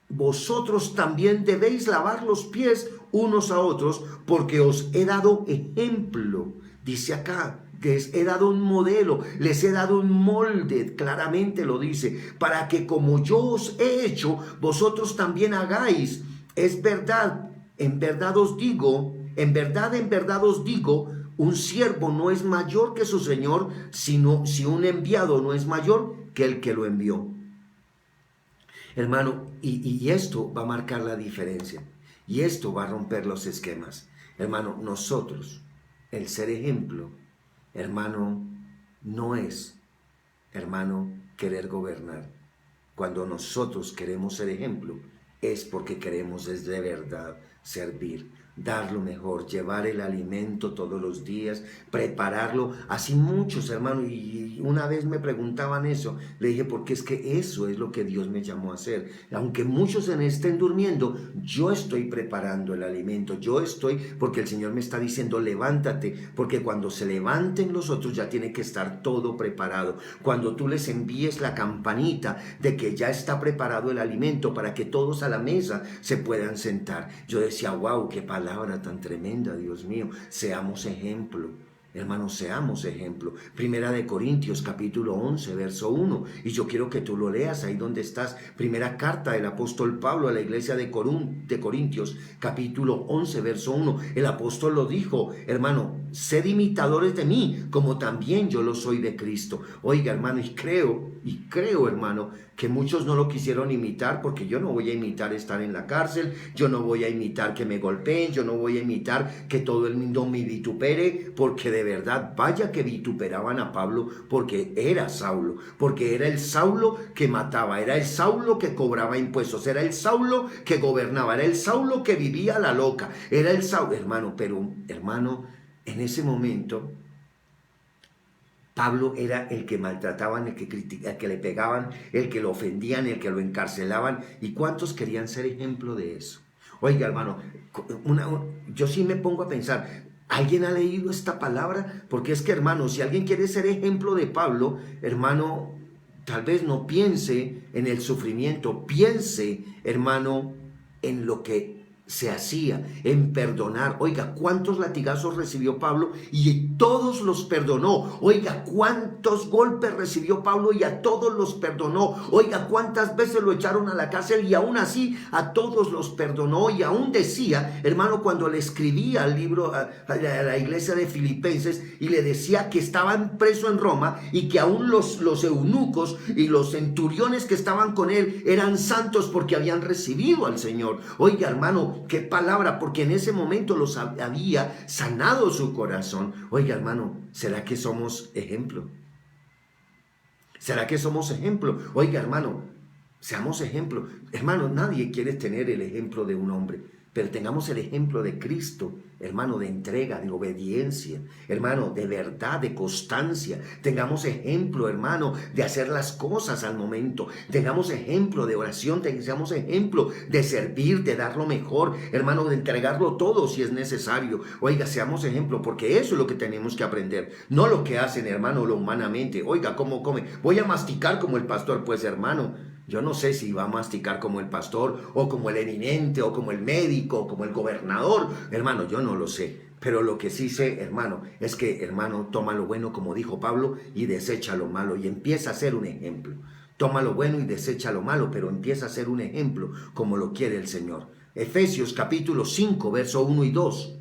vosotros también debéis lavar los pies unos a otros, porque os he dado ejemplo. Dice acá, les he dado un modelo, les he dado un molde, claramente lo dice, para que como yo os he hecho, vosotros también hagáis. Es verdad, en verdad os digo, en verdad os digo, un siervo no es mayor que su señor, sino si un enviado no es mayor que el que lo envió. Hermano, y esto va a marcar la diferencia, y esto va a romper los esquemas. Hermano, nosotros, el ser ejemplo, hermano, no es, hermano, querer gobernar. Cuando nosotros queremos ser ejemplo, es porque queremos de verdad servir, dar lo mejor, llevar el alimento todos los días, prepararlo. Así muchos, hermano, y una vez me preguntaban eso, le dije, porque es que eso es lo que Dios me llamó a hacer. Aunque muchos estén durmiendo, yo estoy preparando el alimento, porque el Señor me está diciendo, levántate, porque cuando se levanten los otros ya tiene que estar todo preparado. Cuando tú les envíes la campanita de que ya está preparado el alimento para que todos a la mesa se puedan sentar. Yo decía, wow, qué palabra tan tremenda, Dios mío, seamos ejemplo. Hermanos, seamos ejemplo. Primera de Corintios, capítulo 11, verso 1. Y yo quiero que tú lo leas ahí donde estás. Primera carta del apóstol Pablo a la iglesia de Corintios, capítulo 11, verso 1. El apóstol lo dijo, hermano, sed imitadores de mí, como también yo lo soy de Cristo. Oiga, hermano, y creo, hermano, que muchos no lo quisieron imitar, porque yo no voy a imitar estar en la cárcel, yo no voy a imitar que me golpeen, yo no voy a imitar que todo el mundo me vitupere, porque de verdad, vaya que vituperaban a Pablo, porque era Saulo, porque era el Saulo que mataba, era el Saulo que cobraba impuestos, era el Saulo que gobernaba, era el Saulo que vivía la loca, era el Saulo, hermano, pero hermano, en ese momento Pablo era el que maltrataban, el que le pegaban, el que lo ofendían, el que lo encarcelaban. ¿Y cuántos querían ser ejemplo de eso? Oiga, hermano, yo sí me pongo a pensar, ¿alguien ha leído esta palabra? Porque es que, hermano, si alguien quiere ser ejemplo de Pablo, hermano, tal vez no piense en el sufrimiento, piense, hermano, en lo que se hacía, en perdonar. Oiga, ¿cuántos latigazos recibió Pablo? Y todos los perdonó. Oiga, ¿cuántos golpes recibió Pablo? Y a todos los perdonó. Oiga, ¿cuántas veces lo echaron a la cárcel? Y aún así a todos los perdonó. Y aún decía, hermano, cuando le escribía el libro a la iglesia de Filipenses y le decía que estaban presos en Roma y que aún los eunucos y los centuriones que estaban con él eran santos porque habían recibido al Señor. Oiga, hermano, qué palabra, porque en ese momento los había sanado su corazón. Oiga, hermano, ¿será que somos ejemplo? ¿Será que somos ejemplo? Oiga, hermano, seamos ejemplo. Hermano, nadie quiere tener el ejemplo de un hombre, pero tengamos el ejemplo de Cristo, hermano, de entrega, de obediencia, hermano, de verdad, de constancia. Tengamos ejemplo, hermano, de hacer las cosas al momento. Tengamos ejemplo de oración, tengamos ejemplo de servir, de dar lo mejor, hermano, de entregarlo todo si es necesario. Oiga, seamos ejemplo, porque eso es lo que tenemos que aprender, no lo que hacen, hermano, lo humanamente. Oiga, ¿cómo come? Voy a masticar como el pastor, pues, hermano. Yo no sé si va a masticar como el pastor, o como el eminente, o como el médico, o como el gobernador. Hermano, yo no lo sé. Pero lo que sí sé, hermano, es que, hermano, toma lo bueno, como dijo Pablo, y desecha lo malo, y empieza a ser un ejemplo. Toma lo bueno y desecha lo malo, pero empieza a ser un ejemplo, como lo quiere el Señor. Efesios capítulo 5, verso 1 y 2.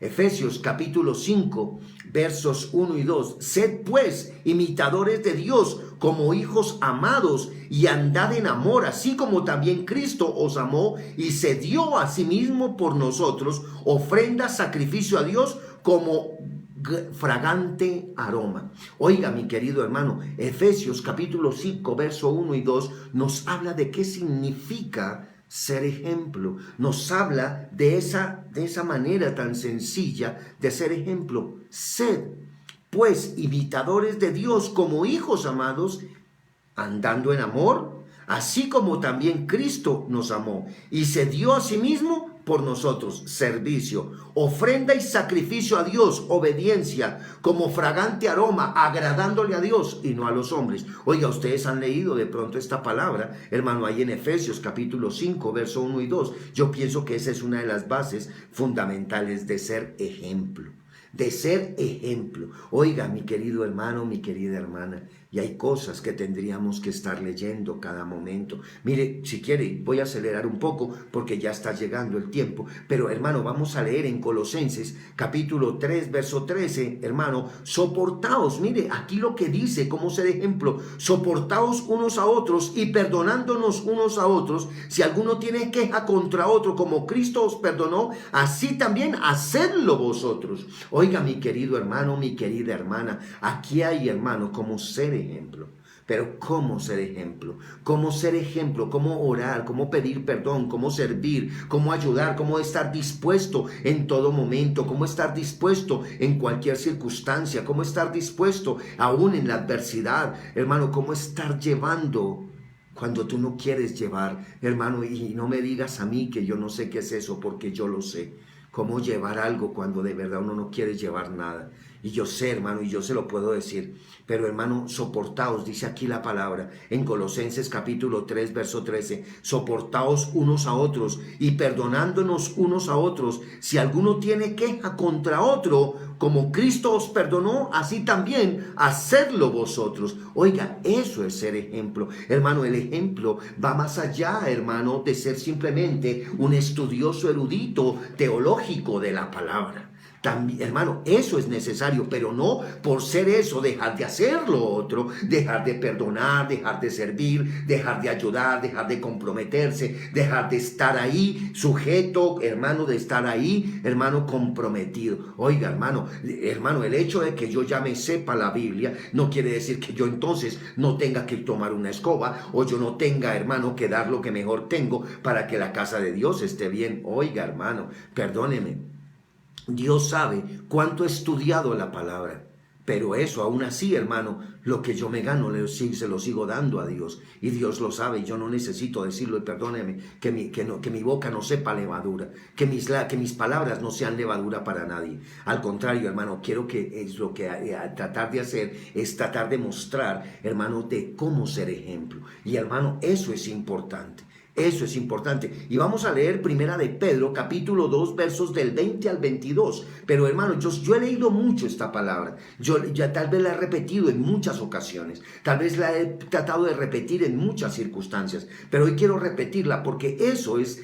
Efesios capítulo 5, versos 1 y 2. Sed pues imitadores de Dios como hijos amados y andad en amor, así como también Cristo os amó y se dio a sí mismo por nosotros, ofrenda, sacrificio a Dios como fragante aroma. Oiga, mi querido hermano, Efesios capítulo 5, verso 1 y 2 nos habla de qué significa ser ejemplo. Nos habla de esa manera tan sencilla de ser ejemplo. Sed, pues, imitadores de Dios como hijos amados, andando en amor, así como también Cristo nos amó y se dio a sí mismo por nosotros, servicio, ofrenda y sacrificio a Dios, obediencia, como fragante aroma, agradándole a Dios y no a los hombres. Oiga, ustedes han leído de pronto esta palabra, hermano, ahí en Efesios capítulo 5, verso 1 y 2. Yo pienso que esa es una de las bases fundamentales de ser ejemplo. De ser ejemplo. Oiga, mi querido hermano, mi querida hermana, y hay cosas que tendríamos que estar leyendo cada momento. Mire, si quiere, voy a acelerar un poco porque ya está llegando el tiempo, pero hermano, vamos a leer en Colosenses capítulo 3, verso 13, hermano, soportaos, mire, aquí lo que dice, como ser ejemplo, soportaos unos a otros y perdonándonos unos a otros, si alguno tiene queja contra otro, como Cristo os perdonó, así también hacedlo vosotros. Oiga, mi querido hermano, mi querida hermana, aquí hay, hermano, como ser ejemplo. Pero ¿cómo ser ejemplo? ¿Cómo ser ejemplo? ¿Cómo orar? ¿Cómo pedir perdón? ¿Cómo servir? ¿Cómo ayudar? ¿Cómo estar dispuesto en todo momento? ¿Cómo estar dispuesto en cualquier circunstancia? ¿Cómo estar dispuesto aún en la adversidad? Hermano, ¿cómo estar llevando cuando tú no quieres llevar? Hermano, y no me digas a mí que yo no sé qué es eso, porque yo lo sé. Cómo llevar algo cuando de verdad uno no quiere llevar nada. Y yo sé, hermano, y yo se lo puedo decir. Pero, hermano, soportaos, dice aquí la palabra, en Colosenses capítulo 3, verso 13. Soportaos unos a otros y perdonándonos unos a otros. Si alguno tiene queja contra otro, como Cristo os perdonó, así también hacedlo vosotros. Oiga, eso es ser ejemplo. Hermano, el ejemplo va más allá, hermano, de ser simplemente un estudioso erudito teológico de la palabra. También, hermano, eso es necesario, pero no por ser eso dejar de hacer lo otro, dejar de perdonar, dejar de servir, dejar de ayudar, dejar de comprometerse, dejar de estar ahí sujeto, hermano, de estar ahí, hermano, comprometido. Oiga, hermano, el hecho de que yo ya me sepa la Biblia no quiere decir que yo entonces no tenga que tomar una escoba o yo no tenga, hermano, que dar lo que mejor tengo para que la casa de Dios esté bien. Oiga, hermano, perdóneme. Dios sabe cuánto he estudiado la palabra, pero eso aún así, hermano, lo que yo me gano se lo sigo dando a Dios, y Dios lo sabe, y yo no necesito decirlo, y perdóneme, que mi boca no sepa levadura, que mis palabras no sean levadura para nadie. Al contrario, hermano, quiero que es lo que tratar de hacer es tratar de mostrar, hermano, de cómo ser ejemplo, y hermano, eso es importante. Eso es importante. Y vamos a leer Primera de Pedro, capítulo 2, versos del 20 al 22. Pero hermano, yo he leído mucho esta palabra. Yo ya tal vez la he repetido en muchas ocasiones. Tal vez la he tratado de repetir en muchas circunstancias. Pero hoy quiero repetirla porque eso es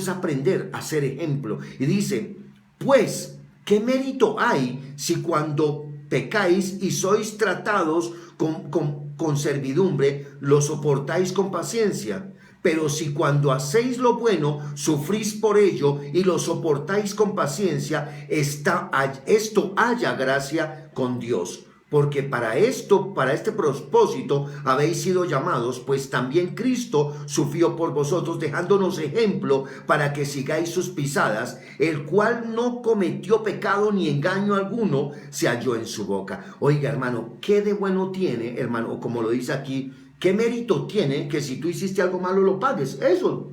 aprender a ser ejemplo. Y dice, pues, ¿qué mérito hay si cuando pecáis y sois tratados con servidumbre, lo soportáis con paciencia? Pero si cuando hacéis lo bueno, sufrís por ello y lo soportáis con paciencia, esto haya gracia con Dios. Porque para este propósito habéis sido llamados, pues también Cristo sufrió por vosotros, dejándonos ejemplo para que sigáis sus pisadas, el cual no cometió pecado ni engaño alguno se halló en su boca. Oiga, hermano, ¿qué de bueno tiene, hermano? Como lo dice aquí, ¿qué mérito tiene que si tú hiciste algo malo lo pagues? Eso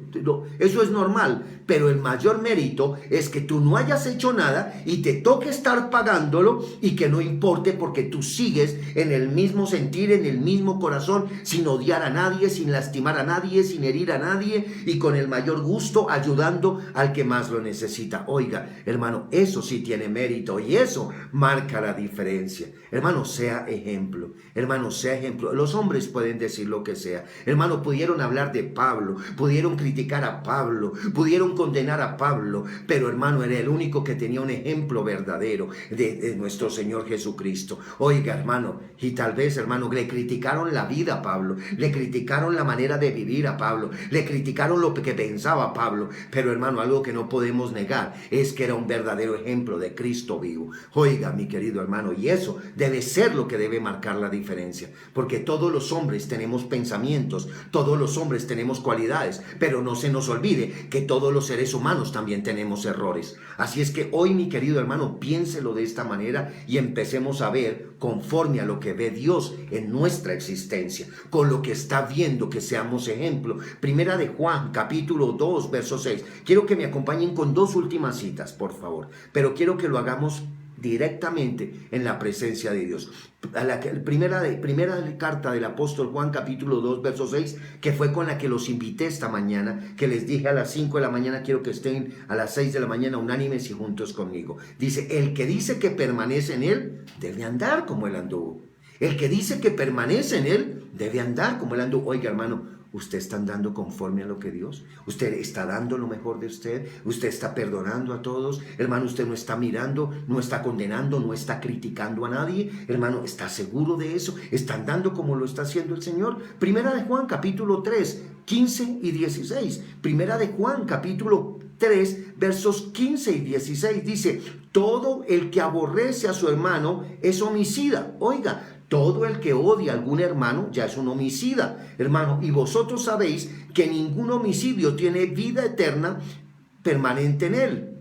eso es normal, pero el mayor mérito es que tú no hayas hecho nada y te toque estar pagándolo y que no importe porque tú sigues en el mismo sentir, en el mismo corazón, sin odiar a nadie, sin lastimar a nadie, sin herir a nadie y con el mayor gusto ayudando al que más lo necesita. Oiga, hermano, eso sí tiene mérito y eso marca la diferencia. Hermano, sea ejemplo. Hermano, sea ejemplo. Los hombres pueden decir lo que sea. Hermano, pudieron hablar de Pablo, pudieron criticar a Pablo, pudieron condenar a Pablo, pero hermano, era el único que tenía un ejemplo verdadero de nuestro Señor Jesucristo. Oiga, hermano, y tal vez, hermano, le criticaron la vida a Pablo, le criticaron la manera de vivir a Pablo, le criticaron lo que pensaba Pablo, pero hermano, algo que no podemos negar es que era un verdadero ejemplo de Cristo vivo. Oiga, mi querido hermano, y eso debe ser lo que debe marcar la diferencia, porque todos los hombres tenemos pensamientos, todos los hombres tenemos cualidades, pero no se nos olvide que todos los seres humanos también tenemos errores. Así es que hoy, mi querido hermano, piénselo de esta manera y empecemos a ver conforme a lo que ve Dios en nuestra existencia, con lo que está viendo, que seamos ejemplo. Primera de Juan, capítulo 2, verso 6. Quiero que me acompañen con dos últimas citas, por favor, pero quiero que lo hagamos directamente en la presencia de Dios. Primera carta del apóstol Juan, capítulo 2, verso 6, que fue con la que los invité esta mañana, que les dije a las 5 de la mañana, quiero que estén a las 6 de la mañana unánimes y juntos conmigo. Dice, el que dice que permanece en él, debe andar como él anduvo. El que dice que permanece en él, debe andar como él anduvo. Oiga, hermano, ¿usted está andando conforme a lo que Dios? ¿Usted está dando lo mejor de usted? ¿Usted está perdonando a todos? Hermano, usted no está mirando, no está condenando, no está criticando a nadie. Hermano, ¿está seguro de eso? ¿Está andando como lo está haciendo el Señor? Primera de Juan, capítulo 3, 15 y 16. Primera de Juan, capítulo 3, versos 15 y 16 dice, todo el que aborrece a su hermano es homicida. Oiga, todo el que odia a algún hermano ya es un homicida, hermano. Y vosotros sabéis que ningún homicidio tiene vida eterna permanente en él.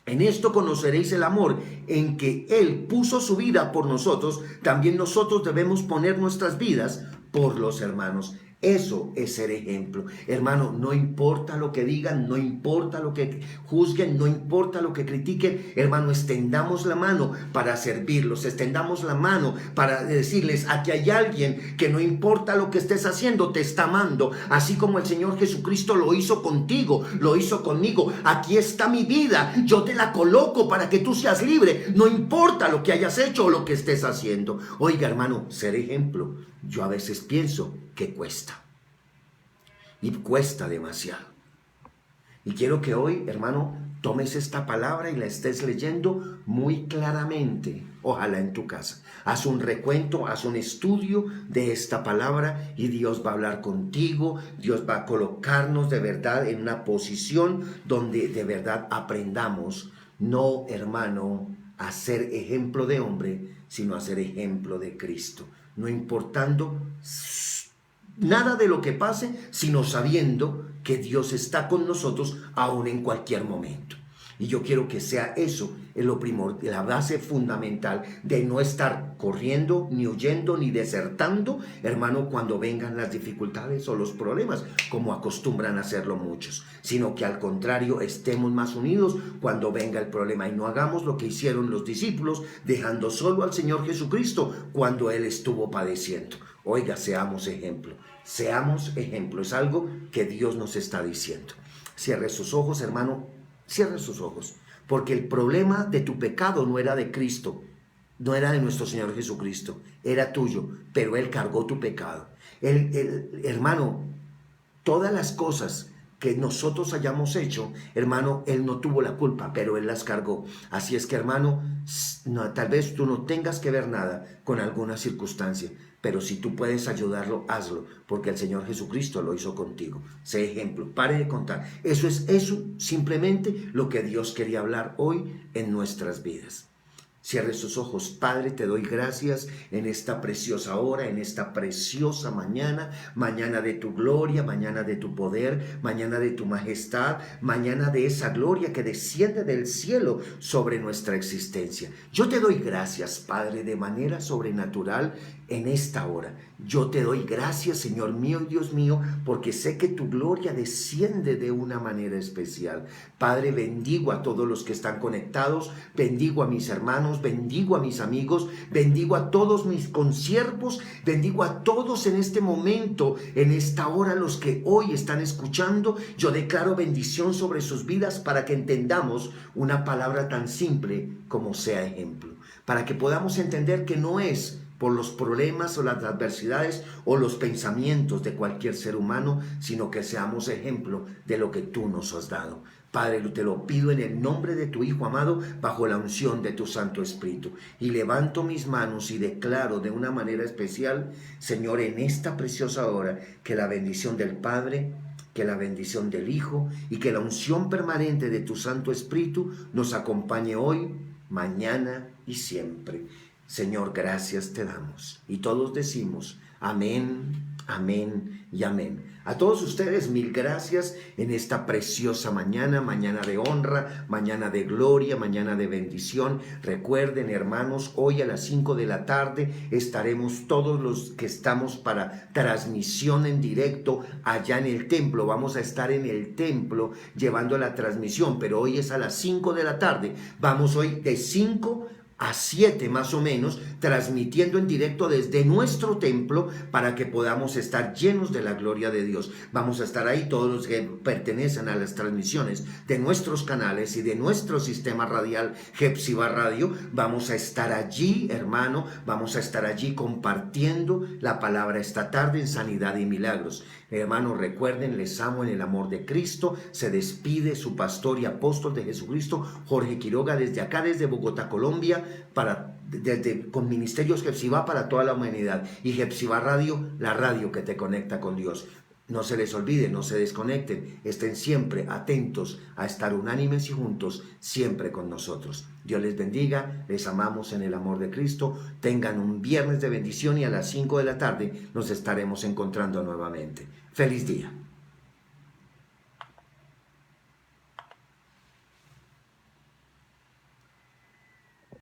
En esto conoceréis el amor, en que Él puso su vida por nosotros. También nosotros debemos poner nuestras vidas por los hermanos. Eso es ser ejemplo. Hermano, no importa lo que digan, no importa lo que juzguen, no importa lo que critiquen. Hermano, extendamos la mano para servirlos, extendamos la mano para decirles, aquí hay alguien que no importa lo que estés haciendo, te está amando. Así como el Señor Jesucristo lo hizo contigo, lo hizo conmigo. Aquí está mi vida, yo te la coloco para que tú seas libre. No importa lo que hayas hecho o lo que estés haciendo. Oiga, hermano, ser ejemplo, yo a veces pienso que cuesta. Y cuesta demasiado. Y quiero que hoy, hermano, tomes esta palabra y la estés leyendo muy claramente. Ojalá en tu casa. Haz un recuento, haz un estudio de esta palabra y Dios va a hablar contigo. Dios va a colocarnos de verdad en una posición donde de verdad aprendamos, no, hermano, a ser ejemplo de hombre, sino a ser ejemplo de Cristo. No importando nada de lo que pase, sino sabiendo que Dios está con nosotros aún en cualquier momento. Y yo quiero que sea eso lo primordial, la base fundamental de no estar corriendo, ni huyendo, ni desertando, hermano, cuando vengan las dificultades o los problemas, como acostumbran a hacerlo muchos, sino que al contrario estemos más unidos cuando venga el problema y no hagamos lo que hicieron los discípulos, dejando solo al Señor Jesucristo cuando Él estuvo padeciendo. Oiga, seamos ejemplo, es algo que Dios nos está diciendo. Cierre sus ojos, hermano, cierre sus ojos, porque el problema de tu pecado no era de Cristo, no era de nuestro Señor Jesucristo, era tuyo, pero Él cargó tu pecado. Hermano, todas las cosas que nosotros hayamos hecho, hermano, Él no tuvo la culpa, pero Él las cargó. Así es que, hermano, no, tal vez tú no tengas que ver nada con alguna circunstancia, pero si tú puedes ayudarlo, hazlo, porque el Señor Jesucristo lo hizo contigo. Sé ejemplo, pare de contar. Eso es simplemente lo que Dios quería hablar hoy en nuestras vidas. Cierre sus ojos. Padre, te doy gracias en esta preciosa hora, en esta preciosa mañana, mañana de tu gloria, mañana de tu poder, mañana de tu majestad, mañana de esa gloria que desciende del cielo sobre nuestra existencia. Yo te doy gracias, Padre, de manera sobrenatural, en esta hora. Yo te doy gracias, Señor mío y Dios mío, porque sé que tu gloria desciende de una manera especial. Padre, bendigo a todos los que están conectados, bendigo a mis hermanos, bendigo a mis amigos, bendigo a todos mis consiervos, bendigo a todos en este momento, en esta hora, los que hoy están escuchando. Yo declaro bendición sobre sus vidas para que entendamos una palabra tan simple como sea ejemplo, para que podamos entender que no es por los problemas o las adversidades o los pensamientos de cualquier ser humano, sino que seamos ejemplo de lo que tú nos has dado. Padre, te lo pido en el nombre de tu Hijo amado, bajo la unción de tu Santo Espíritu. Y levanto mis manos y declaro de una manera especial, Señor, en esta preciosa hora, que la bendición del Padre, que la bendición del Hijo y que la unción permanente de tu Santo Espíritu nos acompañe hoy, mañana y siempre. Señor, gracias te damos. Y todos decimos amén, amén y amén. A todos ustedes, mil gracias en esta preciosa mañana, mañana de honra, mañana de gloria, mañana de bendición. Recuerden, hermanos, hoy a las 5 de la tarde estaremos todos los que estamos para transmisión en directo allá en el templo. Vamos a estar en el templo llevando la transmisión, pero hoy es a las 5 de la tarde. Vamos hoy de 5 a 7 más o menos, transmitiendo en directo desde nuestro templo para que podamos estar llenos de la gloria de Dios. Vamos a estar ahí todos los que pertenecen a las transmisiones de nuestros canales y de nuestro sistema radial Hepzibah Radio. Vamos a estar allí, hermano, vamos a estar allí compartiendo la palabra esta tarde en Sanidad y Milagros. Hermanos, recuerden, les amo en el amor de Cristo. Se despide su pastor y apóstol de Jesucristo, Jorge Quiroga, desde acá, desde Bogotá, Colombia, con Ministerios Hepzibah para toda la humanidad. Y Hepzibah Radio, la radio que te conecta con Dios. No se les olvide, no se desconecten, estén siempre atentos a estar unánimes y juntos, siempre con nosotros. Dios les bendiga, les amamos en el amor de Cristo. Tengan un viernes de bendición y a las 5 de la tarde nos estaremos encontrando nuevamente. ¡Feliz día!